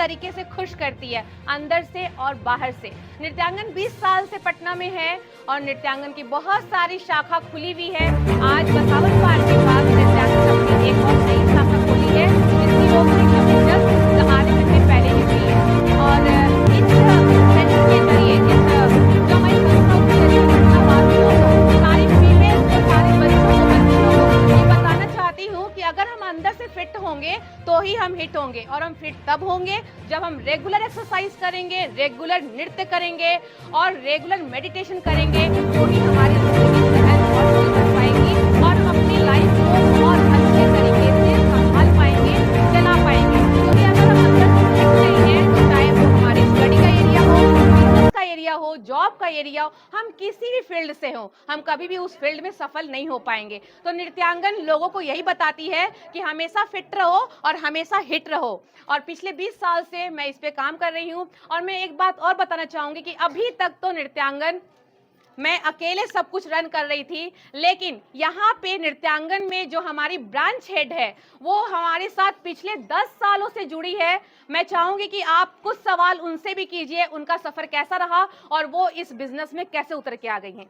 तरीके से खुश करती है, अंदर से और बाहर से। नृत्यांगन 20 साल से पटना में है और नृत्यांगन की बहुत सारी शाखा खुली हुई है। आज बसावन पार्क के पास नृत्यांगन अपनी एक और नई शाखा खोली है, जिसकी ओपनिंग अभी जस्ट आधे घंटे पहले ही हुई है। और इस सेंटर के जरिए जो हमारी संस्था होती है, पटना वासियों को, सारी फीमेल्स को, सारे बच्चों को ये बताना चाहती हूँ कि अगर हम अंदर से फिट होंगे तो ही हम हिट होंगे, और हम फिट तब होंगे जब हम रेगुलर एक्सरसाइज करेंगे, रेगुलर नृत्य करेंगे और रेगुलर मेडिटेशन करेंगे, तो ही हमारी जिंदगी सेहत और फुल कर पाएंगी और हम अपनी लाइफ को बहुत अच्छे तरीके से संभाल पाएंगे, चला पाएंगे। क्योंकि अगर हम अंदर से फिट नहीं है, तो चाहे वो हमारी स्टडी का एरिया हो, बिजनेस का एरिया हो, जॉब का एरिया हो, हम किसी भी फील्ड से हो, हम कभी भी उस फील्ड में सफल नहीं हो पाएंगे। तो नृत्यांगन लोगों को यही बताती है कि हमेशा फिट रहो और हमेशा हिट रहो। और पिछले 20 साल से मैं इस पे काम कर रही हूँ। और मैं एक बात और बताना चाहूंगी कि अभी तक तो नृत्यांगन मैं अकेले सब कुछ रन कर रही थी, लेकिन यहाँ पे नृत्यांगन में जो हमारी ब्रांच हेड है, वो हमारे साथ पिछले 10 सालों से जुड़ी है। मैं चाहूंगी कि आप कुछ सवाल उनसे भी कीजिए, उनका सफर कैसा रहा और वो इस बिजनेस में कैसे उतर के आ गई हैं।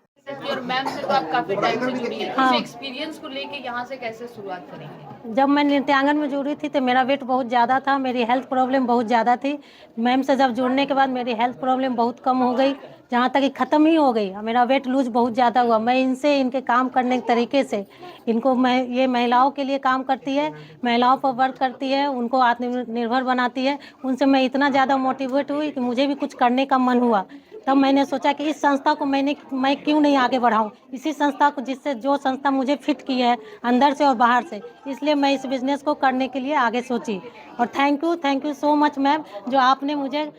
और मैम से तो आप काफी टाइम से जुड़ी है, हाँ। इस एक्सपीरियंस को लेके यहाँ से कैसे शुरुआत करेंगे? जब मैं नृत्यांगन में जुड़ी थी तो मेरा वेट बहुत ज़्यादा था, मेरी हेल्थ प्रॉब्लम बहुत ज़्यादा थी। मैम से जब जुड़ने के बाद मेरी हेल्थ प्रॉब्लम बहुत कम हो गई, जहाँ तक कि ख़त्म ही हो गई। मेरा वेट लूज बहुत ज़्यादा हुआ। मैं इनसे, इनके काम करने के तरीके से, इनको मैं, ये महिलाओं के लिए काम करती है, महिलाओं पर वर्क करती है, उनको आत्मनिर्भर बनाती है। उनसे मैं इतना ज़्यादा मोटिवेट हुई कि मुझे भी कुछ करने का मन हुआ। तब मैंने सोचा कि इस संस्था को मैं क्यों नहीं आगे बढ़ाऊं, इसी संस्था को, जिससे जो संस्था मुझे फिट की है अंदर से और बाहर से, इसलिए मैं इस बिज़नेस को करने के लिए आगे सोची। और thank you so much ma'am, जो आपने मुझे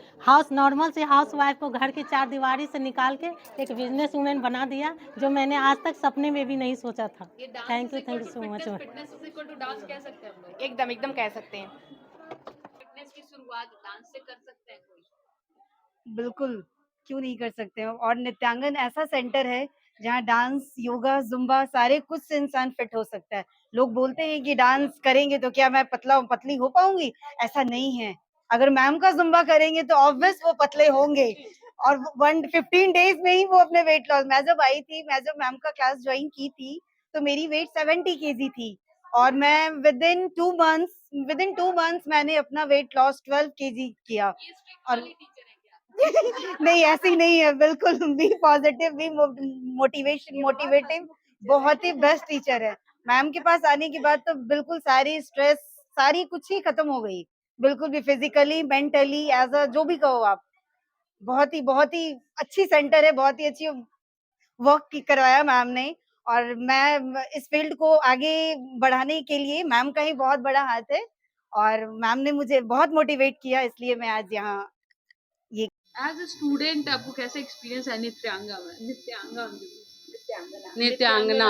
नॉर्मल से हाउस वाइफ को घर की चार दीवारी से निकाल के एक बिजनेस वूमेन बना दिया, जो मैंने आज तक सपने में भी नहीं सोचा था। Thank you so much. Fitness is equal to dance कह सकते हैं हम लोग? एकदम एकदम कह सकते हैं। फिटनेस की शुरुआत डांस से कर सकते हैं कोई? बिल्कुल, क्यों नहीं कर सकते हैं। और नृत्यांगन ऐसा सेंटर है जहाँ डांस, योगा, ज़ुम्बा सारे कुछ से इंसान फिट हो सकता है। लोग बोलते हैं कि डांस करेंगे तो क्या मैं पतली हो पाऊँगी? ऐसा नहीं है। अगर मैम का ज़ुम्बा करेंगे तो ऑब्वियस वो पतले होंगे और 15 डेज़ में ही वो अपने वेट लॉस। मैं जब मैम का क्लास जॉइन की थी, तो मेरी वेट 70 केजी थी और मैं विदिन 2 मंथ्स मैंने अपना वेट लॉस 12 केजी किया। ये स्ट्रिक्ट और वाली टीचर है क्या? नहीं, ऐसी नहीं है, बिल्कुल बी पॉजिटिव, बी मोटिवेटिव, बहुत ही बेस्ट टीचर है। मैम के पास आने के बाद तो बिल्कुल सारी स्ट्रेस, सारी कुछ ही खत्म हो गई। बिल्कुल भी फिजिकली, मेंटली, एज़ अ जो भी कहो आप। बहुत ही अच्छी सेंटर है, बहुत ही अच्छी वर्क करवाया मैम ने। और मैं इस फील्ड को आगे बढ़ाने के लिए मैम का ही बहुत बड़ा हाथ है और मैम ने मुझे बहुत मोटिवेट किया, इसलिए मैं आज यहाँ ये एज ए स्टूडेंट आपको कैसा एक्सपीरियंस है नृत्यांगना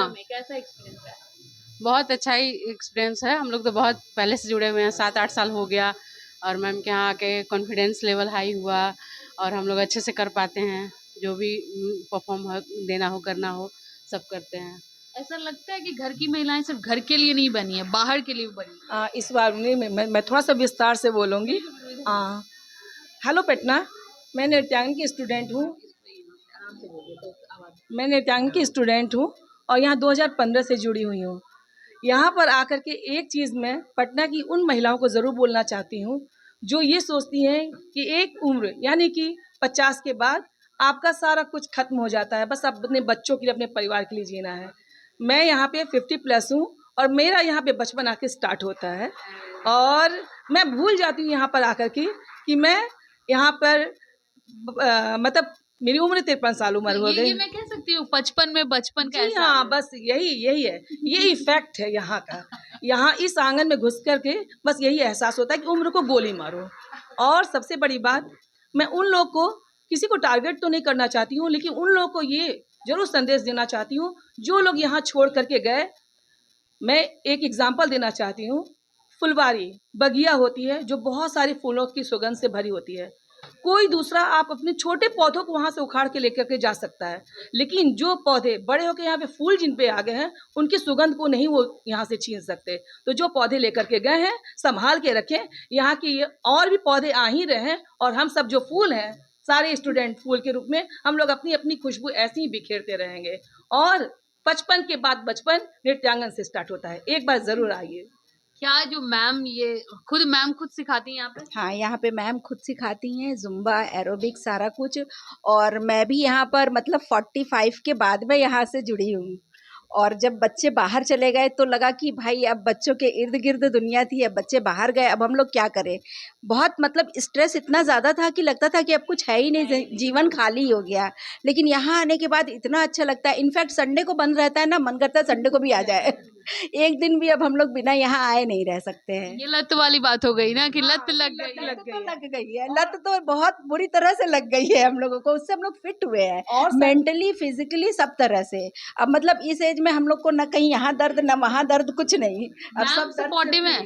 में कैसा एक्सपीरियंस है? बहुत अच्छा ही एक्सपीरियंस है। हम लोग तो बहुत पहले से जुड़े हुए हैं, 7-8 साल हो गया। और मैम के यहाँ आके कॉन्फिडेंस लेवल हाई हुआ और हम लोग अच्छे से कर पाते हैं। जो भी परफॉर्म देना हो, करना हो, सब करते हैं। ऐसा लगता है कि घर की महिलाएं सिर्फ घर के लिए नहीं बनी है, बाहर के लिए भी बनी है। इस बार मैं थोड़ा सा विस्तार से बोलूँगी। हेलो पटना, मैं नृत्यांगन की स्टूडेंट हूँ। और यहाँ 2015 से जुड़ी हुई हूँ। यहाँ पर आकर के एक चीज़ मैं पटना की उन महिलाओं को ज़रूर बोलना चाहती हूँ जो ये सोचती हैं कि एक उम्र यानी कि 50 के बाद आपका सारा कुछ खत्म हो जाता है, बस अपने बच्चों के लिए, अपने परिवार के लिए जीना है। मैं यहाँ पे 50 प्लस हूँ और मेरा यहाँ पे बचपन आके स्टार्ट होता है और मैं भूल जाती हूँ यहाँ पर आकर के कि मैं यहाँ पर मतलब मेरी उम्र 53 साल उम्र हो गई। ये मैं कह सकती हूँ बचपन में बचपन का जी हाँ, बस यही है, ये इफेक्ट है यहाँ का। यहाँ इस आंगन में घुस कर के बस यही एहसास होता है कि उम्र को गोली मारो। और सबसे बड़ी बात, मैं उन लोग को, किसी को टारगेट तो नहीं करना चाहती हूँ, लेकिन उन लोग को ये जरूर संदेश देना चाहती हूँ जो लोग यहाँ छोड़ करके गए। मैं एक एग्जाम्पल देना चाहती हूँ। फुलवारी बगिया होती है जो बहुत सारी फूलों की सुगंध से भरी होती है। कोई दूसरा आप अपने छोटे पौधों को वहाँ से उखाड़ के लेकर के जा सकता है, लेकिन जो पौधे बड़े होकर यहाँ पे फूल जिन पे आ गए हैं उनकी सुगंध को नहीं वो यहाँ से छीन सकते। तो जो पौधे लेकर के गए हैं संभाल के रखें, यहाँ की और भी पौधे आ ही रहे हैं और हम सब जो फूल हैं सारे स्टूडेंट फूल के रूप में हम लोग अपनी अपनी खुशबू ऐसे ही बिखेरते रहेंगे। और 55 के बाद बचपन नृत्यांगन से स्टार्ट होता है, एक बार जरूर आइए। क्या जो मैम ये खुद सिखाती हैं यहाँ पे? हाँ, यहाँ पे मैम खुद सिखाती हैं जुम्बा, एरोबिक, सारा कुछ। और मैं भी यहाँ पर मतलब 45 के बाद में यहाँ से जुड़ी हूँ। और जब बच्चे बाहर चले गए तो लगा कि भाई अब बच्चों के इर्द गिर्द दुनिया थी, अब बच्चे बाहर गए, अब हम लोग क्या करें। बहुत मतलब स्ट्रेस इतना ज़्यादा था कि लगता था कि अब कुछ है ही नहीं, जीवन खाली हो गया। लेकिन यहाँ आने के बाद इतना अच्छा लगता है। इनफैक्ट संडे को बंद रहता है ना, मन करता है संडे को भी आ जाए। एक दिन भी अब हम लोग बिना यहाँ आए नहीं रह सकते हैं। ये लत वाली बात हो गई ना कि लत लग गई। लत तो लग गई है, लत तो बहुत बुरी तरह से लग गई है हम लोगों को। उससे हम लोग फिट हुए हैं और मेंटली, फिजिकली, सब तरह से। अब मतलब इस एज में हम लोग को न कहीं यहाँ दर्द न वहाँ दर्द, कुछ नहीं। अब सब सपोर्टिव है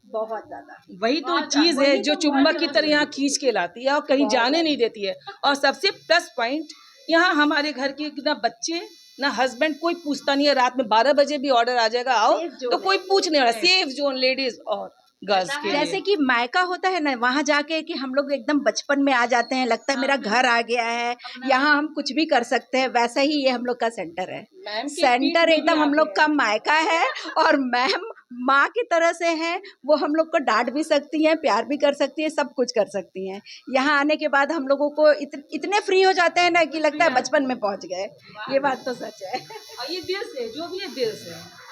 बहुत ज्यादा। वही तो चीज है जो चुंबक की तरह यहाँ खींच के लाती है और कहीं जाने नहीं देती है। और सबसे प्लस पॉइंट यहाँ हमारे घर के ना बच्चे ना हस्बैंड, कोई पूछता नहीं है। रात में 12 बजे भी ऑर्डर आ जाएगा आओ तो कोई पूछ नहीं रहा। सेफ जोन लेडीज और गर्ल्स के लिए। जैसे कि मायका होता है ना, वहाँ जाके कि हम लोग एकदम बचपन में आ जाते हैं, लगता है मेरा घर आ गया है, यहाँ हम कुछ भी कर सकते हैं। वैसा ही ये हम लोग का सेंटर है। सेंटर एकदम हम लोग का मायका है। और मैम माँ की तरह से हैं, वो हम लोग को डांट भी सकती हैं, प्यार भी कर सकती हैं, सब कुछ कर सकती हैं। यहाँ आने के बाद हम लोगों को इतने फ्री हो जाते हैं ना कि लगता है बचपन में पहुँच गए। ये बात तो सच है। और ये दिल से, जो भी है दिल से।